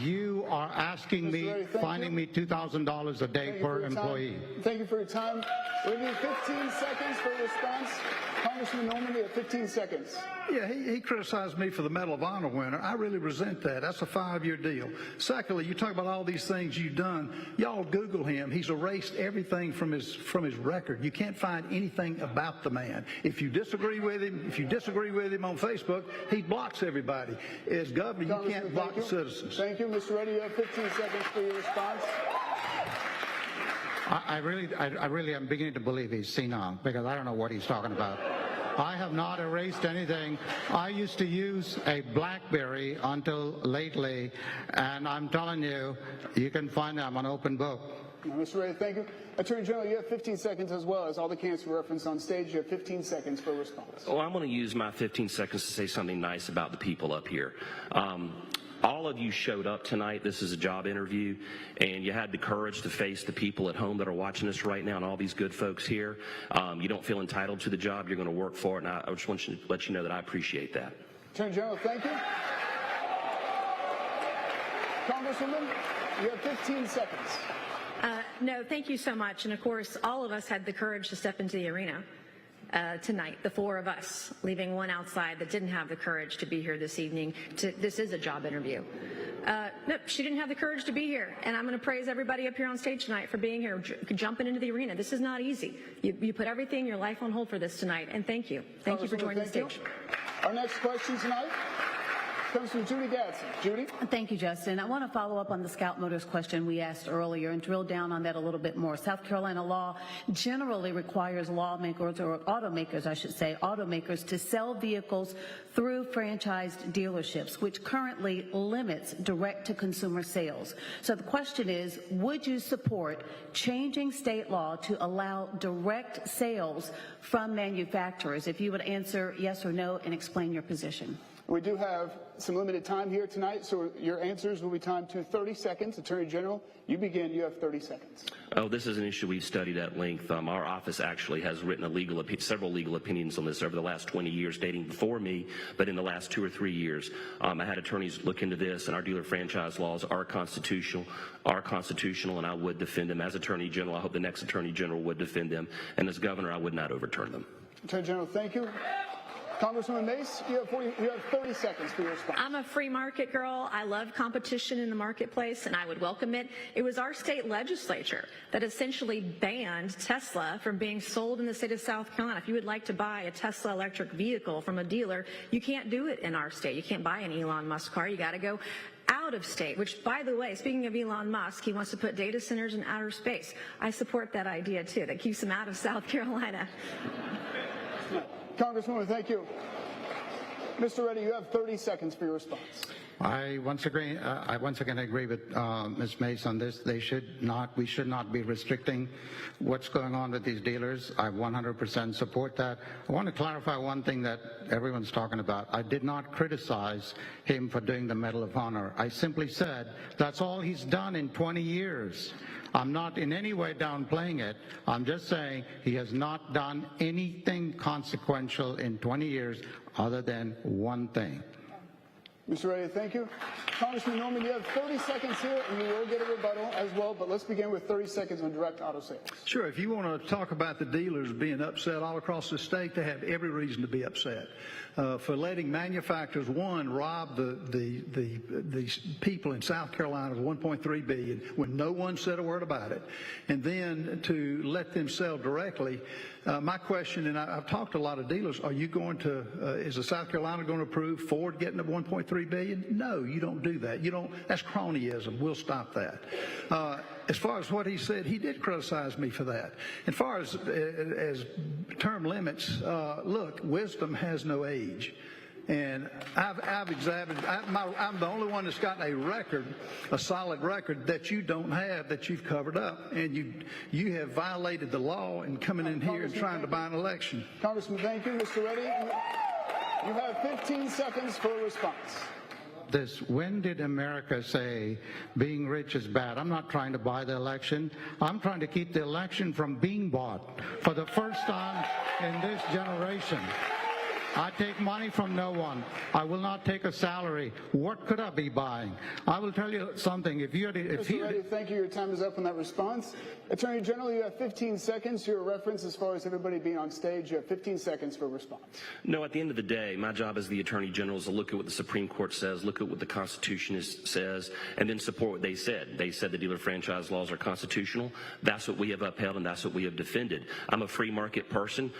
you are asking me, finding me $2,000 a day per employee.
Thank you for your time. We'll give you 15 seconds for a response. Congressman Normandy, 15 seconds.
Yeah, he criticized me for the Medal of Honor winner. I really resent that. That's a 5-year deal. Secondly, you talk about all these things you've done. Y'all Google him. He's erased everything from his record. You can't find anything about the man. If you disagree with him, on Facebook, he blocks everybody. As governor, you can't block the citizens.
Thank you, Mr. Reddy. You have 15 seconds for your response.
I really am beginning to believe he's senile, because I don't know what he's talking about. I have not erased anything. I used to use a BlackBerry until lately, and I'm telling you, you can find I'm an open book.
Mr. Reddy, thank you. Attorney General, you have 15 seconds, as well as all the candidates who referenced on stage. You have 15 seconds for a response.
Well, I'm going to use my 15 seconds to say something nice about the people up here. All of you showed up tonight. This is a job interview, and you had the courage to face the people at home that are watching us right now, and all these good folks here. You don't feel entitled to the job. You're going to work for it, and I just want to let you know that I appreciate that.
Attorney General, thank you. Congresswoman, you have 15 seconds.
No, thank you so much. And of course, all of us had the courage to step into the arena tonight, the 4 of us, leaving one outside that didn't have the courage to be here this evening. This is a job interview. Nope, she didn't have the courage to be here. And I'm going to praise everybody up here on stage tonight for being here, jumping into the arena. This is not easy. You put everything, your life on hold for this tonight. And thank you. Thank you for joining the stage.
Our next question tonight comes from Judy Gadsden. Judy?
Thank you, Justin. I want to follow up on the Scout Motors question we asked earlier and drill down on that a little bit more. South Carolina law generally requires lawmakers, or automakers, I should say, automakers to sell vehicles through franchised dealerships, which currently limits direct-to-consumer sales. So the question is, would you support changing state law to allow direct sales from manufacturers? If you would answer yes or no and explain your position.
We do have some limited time here tonight, so your answers will be timed to 30 seconds. Attorney General, you begin. You have 30 seconds.
Oh, this is an issue we've studied at length. Our office actually has written several legal opinions on this over the last 20 years, dating before me, but in the last 2 or 3 years. I had attorneys look into this, and our dealer franchise laws are constitutional, and I would defend them. As Attorney General, I hope the next Attorney General would defend them, and as Governor, I would not overturn them.
Attorney General, thank you. Congresswoman Mace, you have 30 seconds for your response.
I'm a free market girl. I love competition in the marketplace, and I would welcome it. It was our state legislature that essentially banned Tesla from being sold in the state of South Carolina. If you would like to buy a Tesla electric vehicle from a dealer, you can't do it in our state. You can't buy an Elon Musk car. You got to go out of state, which, by the way, speaking of Elon Musk, he wants to put data centers in outer space. I support that idea, too. That keeps him out of South Carolina.
Congresswoman, thank you. Mr. Reddy, you have 30 seconds for your response.
I once again agree with Ms. Mace on this. We should not be restricting what's going on with these dealers. I 100% support that. I want to clarify one thing that everyone's talking about. I did not criticize him for doing the Medal of Honor. I simply said that's all he's done in 20 years. I'm not in any way downplaying it. I'm just saying he has not done anything consequential in 20 years other than one thing.
Mr. Reddy, thank you. Congressman Norman, you have 30 seconds here, and you will get a rebuttal as well, but let's begin with 30 seconds on direct auto sales.
Sure. If you want to talk about the dealers being upset all across the state, they have every reason to be upset for letting manufacturers, one, rob the people in South Carolina of $1.3 billion when no one said a word about it, and then to let them sell directly. My question, and I've talked to a lot of dealers, are you going to, is the South Carolina going to approve Ford getting the $1.3 billion? No, you don't do that. You don't. That's cronyism. We'll stop that. As far as what he said, he did criticize me for that. As far as term limits, look, wisdom has no age. And I've examined, I'm the only one that's gotten a record, a solid record that you don't have, that you've covered up. And you have violated the law in coming in here and trying to buy an election.
Congressman, thank you. Mr. Reddy, you have 15 seconds for a response.
When did America say being rich is bad? I'm not trying to buy the election. I'm trying to keep the election from being bought for the first time in this generation. I take money from no one. I will not take a salary. What could I be buying? I will tell you something.
Mr. Reddy, thank you. Your time is up on that response. Attorney General, you have 15 seconds. Your reference as far as everybody being on stage. You have 15 seconds for a response.
No, at the end of the day, my job as the Attorney General is to look at what the Supreme Court says, look at what the Constitution says, and then support what they said. They said the dealer franchise laws are constitutional. That's what we have upheld, and that's what we have defended. I'm a free market person.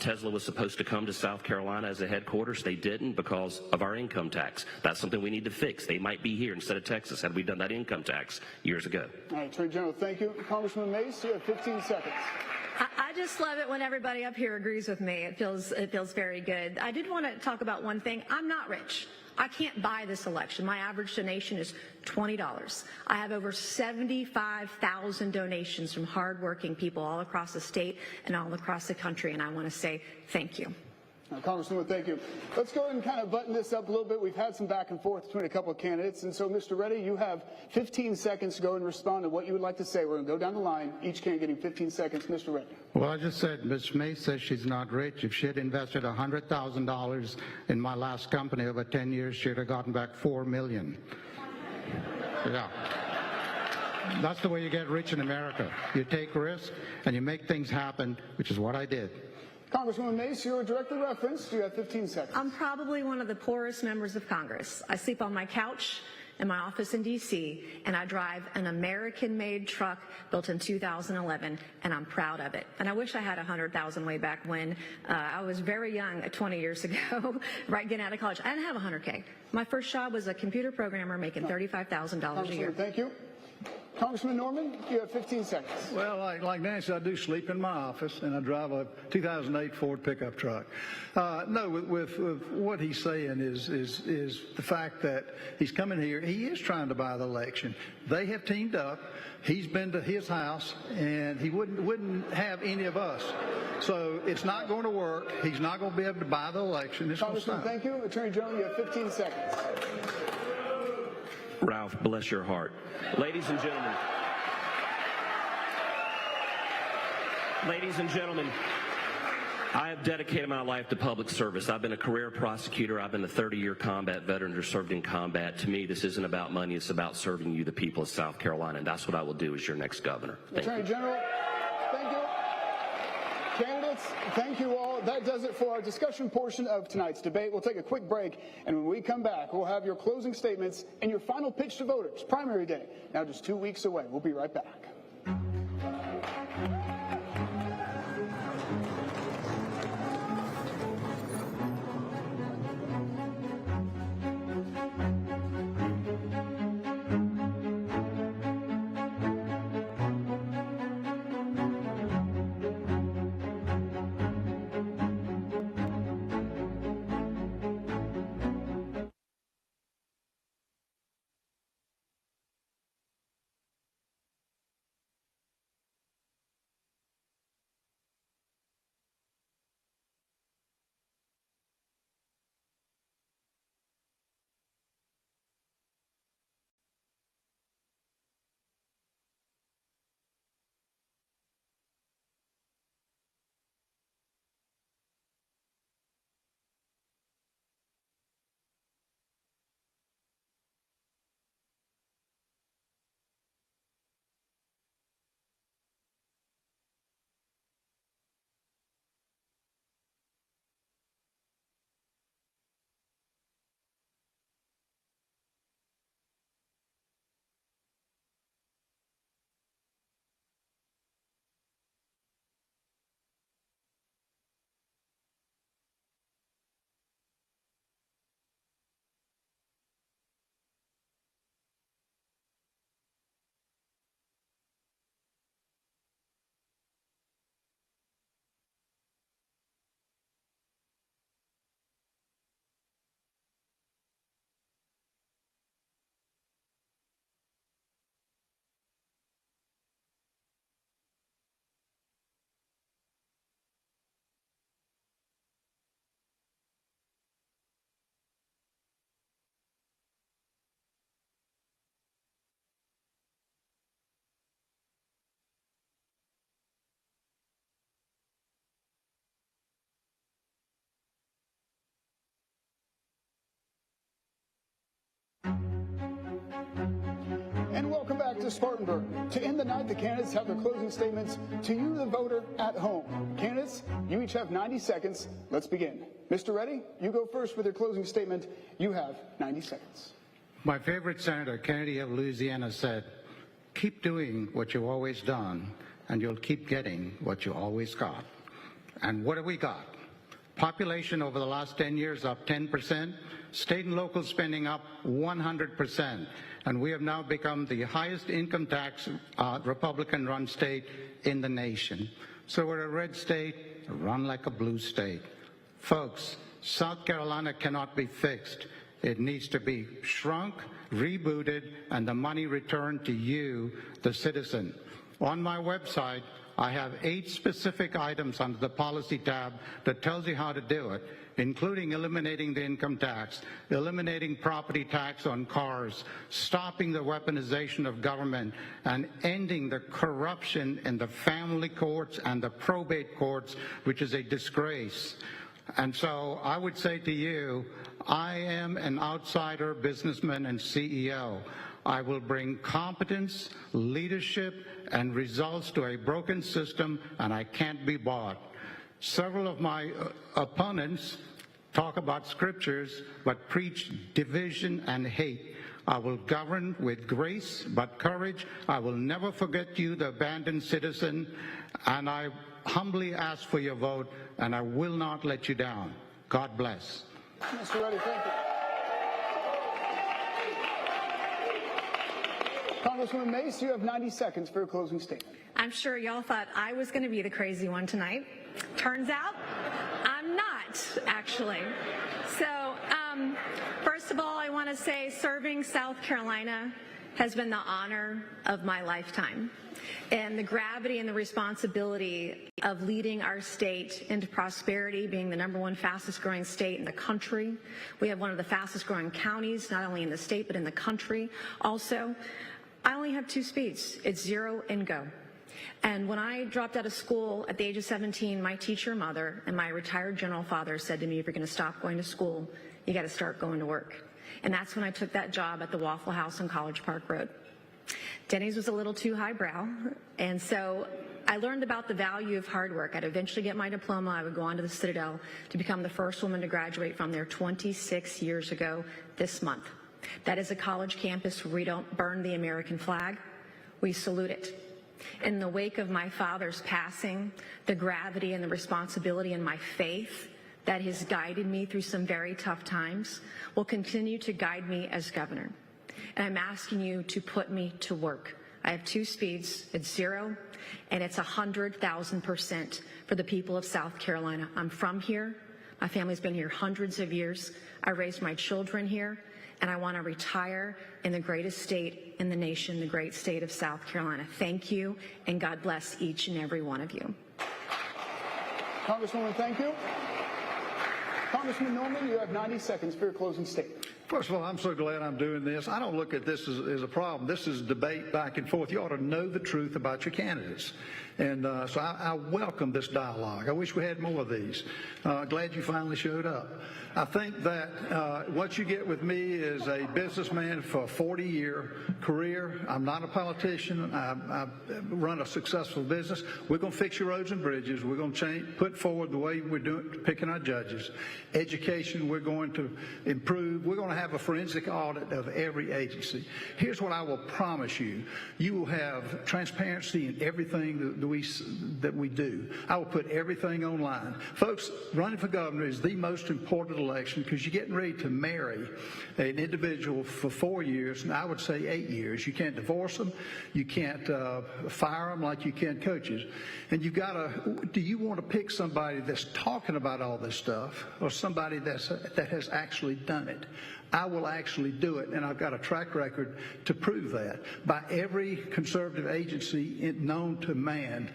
Tesla was supposed to come to South Carolina as a headquarters. They didn't because of our income tax. That's something we need to fix. They might be here instead of Texas had we done that income tax years ago.
All right, Attorney General, thank you. Congressman Mace, you have 15 seconds.
I just love it when everybody up here agrees with me. It feels very good. I did want to talk about one thing. I'm not rich. I can't buy this election. My average donation is $20. I have over 75,000 donations from hardworking people all across the state and all across the country, and I want to say thank you.
Congresswoman, thank you. Let's go ahead and kind of button this up a little bit. We've had some back and forth between a couple of candidates. And so, Mr. Reddy, you have 15 seconds to go and respond to what you would like to say. We're going to go down the line. Each candidate getting 15 seconds. Mr. Reddy.
Well, I just said Ms. Mace says she's not rich. If she had invested $100,000 in my last company over 10 years, she'd have gotten back $4 million. Yeah. That's the way you get rich in America. You take risks and you make things happen, which is what I did.
Congresswoman Mace, you're directly referenced. You have 15 seconds.
I'm probably one of the poorest members of Congress. I sleep on my couch in my office in D.C., and I drive an American-made truck built in 2011, and I'm proud of it. And I wish I had $100,000 way back when. I was very young, 20 years ago, right getting out of college. I didn't have $100K. My first job was a computer programmer making $35,000 a year.
Thank you. Congressman Norman, you have 15 seconds.
Well, like Nancy, I do sleep in my office, and I drive a 2008 Ford pickup truck. No, with what he's saying is the fact that he's coming here. He is trying to buy the election. They have teamed up. He's been to his house, and he wouldn't have any of us. So it's not going to work. He's not going to be able to buy the election.
Congressman, thank you. Attorney General, you have 15 seconds.
Ralph, bless your heart. Ladies and gentlemen, I have dedicated my life to public service. I've been a career prosecutor. I've been a 30-year combat veteran who served in combat. To me, this isn't about money. It's about serving you, the people of South Carolina, and that's what I will do as your next governor.
Attorney General, thank you. Candidates, thank you all. That does it for our discussion portion of tonight's debate. We'll take a quick break, and when we come back, we'll have your closing statements and your final pitch to voters. Primary day, now just 2 weeks away. We'll be right back. back to Spartanburg. To end the night, the candidates have their closing statements to you, the voter, at home. Candidates, you each have 90 seconds. Let's begin. Mr. Reddy, you go first with your closing statement. You have 90 seconds.
My favorite Senator, Kennedy of Louisiana, said, "Keep doing what you've always done, and you'll keep getting what you always got." And what have we got? Population over the last 10 years up 10%, state and local spending up 100%, and we have now become the highest income tax Republican-run state in the nation. So we're a red state, run like a blue state. Folks, South Carolina cannot be fixed. It needs to be shrunk, rebooted, and the money returned to you, the citizen. On my website, I have 8 specific items under the policy tab that tells you how to do it, including eliminating the income tax, eliminating property tax on cars, stopping the weaponization of government, and ending the corruption in the family courts and the probate courts, which is a disgrace. And so I would say to you, I am an outsider businessman and CEO. I will bring competence, leadership, and results to a broken system, and I can't be bought. Several of my opponents talk about scriptures, but preach division and hate. I will govern with grace, but courage. I will never forget you, the abandoned citizen, and I humbly ask for your vote, and I will not let you down. God bless.
Mr. Reddy, thank you. Congresswoman Mace, you have 90 seconds for your closing statement.
I'm sure y'all thought I was going to be the crazy one tonight. Turns out I'm not, actually. So, first of all, I want to say serving South Carolina has been the honor of my lifetime. And the gravity and the responsibility of leading our state into prosperity, being the #1 fastest growing state in the country. We have one of the fastest growing counties, not only in the state, but in the country also. I only have 2 speeds. It's 0 and go. And when I dropped out of school at the age of 17, my teacher mother and my retired general father said to me, if you're going to stop going to school, you got to start going to work. And that's when I took that job at the Waffle House on College Park Road. Denny's was a little too highbrow, and so I learned about the value of hard work. I'd eventually get my diploma. I would go on to the Citadel to become the first woman to graduate from there 26 years ago this month. That is a college campus where we don't burn the American flag, we salute it. In the wake of my father's passing, the gravity and the responsibility and my faith that has guided me through some very tough times will continue to guide me as governor. And I'm asking you to put me to work. I have 2 speeds. It's 0, and it's 100,000% for the people of South Carolina. I'm from here. My family's been here hundreds of years. I raised my children here, and I want to retire in the greatest state in the nation, the great state of South Carolina. Thank you, and God bless each and every one of you.
Congresswoman, thank you. Congressman Norman, you have 90 seconds for your closing statement.
First of all, I'm so glad I'm doing this. I don't look at this as a problem. This is debate back and forth. You ought to know the truth about your candidates. And so I welcome this dialogue. I wish we had more of these. Glad you finally showed up. I think that what you get with me is a businessman for a 40-year career. I'm not a politician. I run a successful business. We're going to fix your roads and bridges. We're going to put forward the way we're doing, picking our judges. Education, we're going to improve. We're going to have a forensic audit of every agency. Here's what I will promise you. You will have transparency in everything that we do. I will put everything online. Folks, running for governor is the most important election because you're getting ready to marry an individual for 4 years, and I would say 8 years. You can't divorce them. You can't fire them like you can coaches. And you've got to, do you want to pick somebody that's talking about all this stuff or somebody that has actually done it? I will actually do it, and I've got a track record to prove that by every conservative agency known to man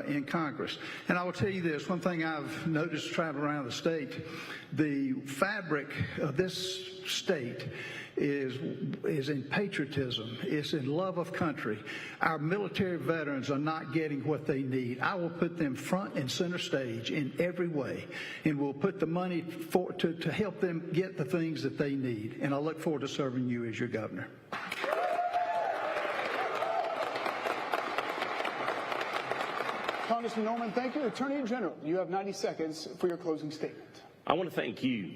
in Congress. And I will tell you this, one thing I've noticed traveling around the state, the fabric of this state is in patriotism. It's in love of country. Our military veterans are not getting what they need. I will put them front and center stage in every way, and we'll put the money to help them get the things that they need. And I look forward to serving you as your governor.
Congressman Norman, thank you. Attorney General, you have 90 seconds for your closing statement.
I want to thank you,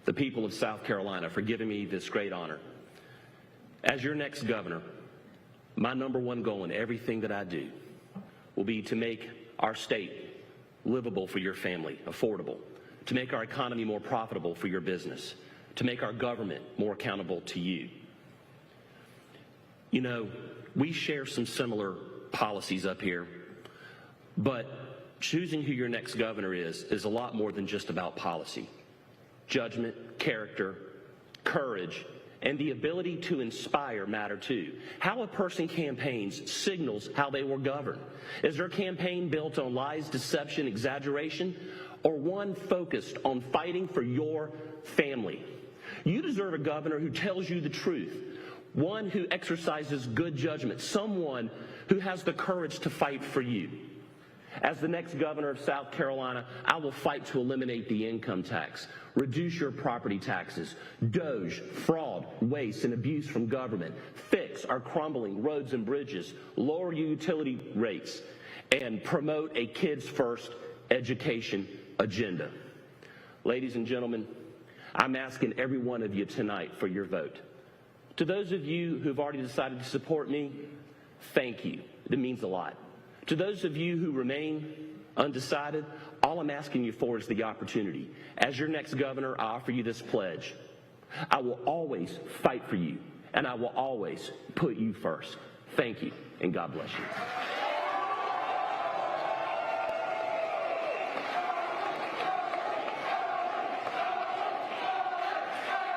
the people of South Carolina, for giving me this great honor. As your next governor, my number one goal in everything that I do will be to make our state livable for your family, affordable, to make our economy more profitable for your business, to make our government more accountable to you. You know, we share some similar policies up here, but choosing who your next governor is a lot more than just about policy. Judgment, character, courage, and the ability to inspire matter too. How a person campaigns signals how they will govern. Is their campaign built on lies, deception, exaggeration, or one focused on fighting for your family? You deserve a governor who tells you the truth, one who exercises good judgment, someone who has the courage to fight for you. As the next governor of South Carolina, I will fight to eliminate the income tax, reduce your property taxes, DOGE, fraud, waste, and abuse from government, fix our crumbling roads and bridges, lower utility rates, and promote a kids-first education agenda. Ladies and gentlemen, I'm asking every one of you tonight for your vote. To those of you who've already decided to support me, thank you. It means a lot. To those of you who remain undecided, all I'm asking you for is the opportunity. As your next governor, I offer you this pledge. I will always fight for you, and I will always put you first. Thank you, and God bless you.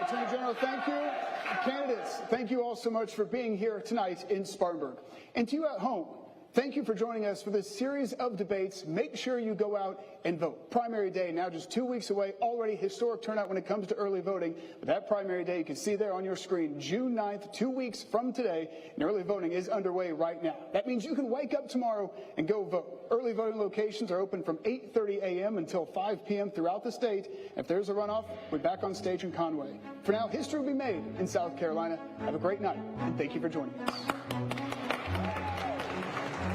Attorney General, thank you. Candidates, thank you all so much for being here tonight in Spartanburg. And to you at home, thank you for joining us for this series of debates. Make sure you go out and vote. Primary day now just 2 weeks away. Already historic turnout when it comes to early voting. But that primary day you can see there on your screen, June 9th, 2 weeks from today. And early voting is underway right now. That means you can wake up tomorrow and go vote. Early voting locations are open from 8:30 a.m. until 5 p.m. throughout the state. If there's a runoff, we're back on stage in Conway. For now, history will be made in South Carolina. Have a great night, and thank you for joining us.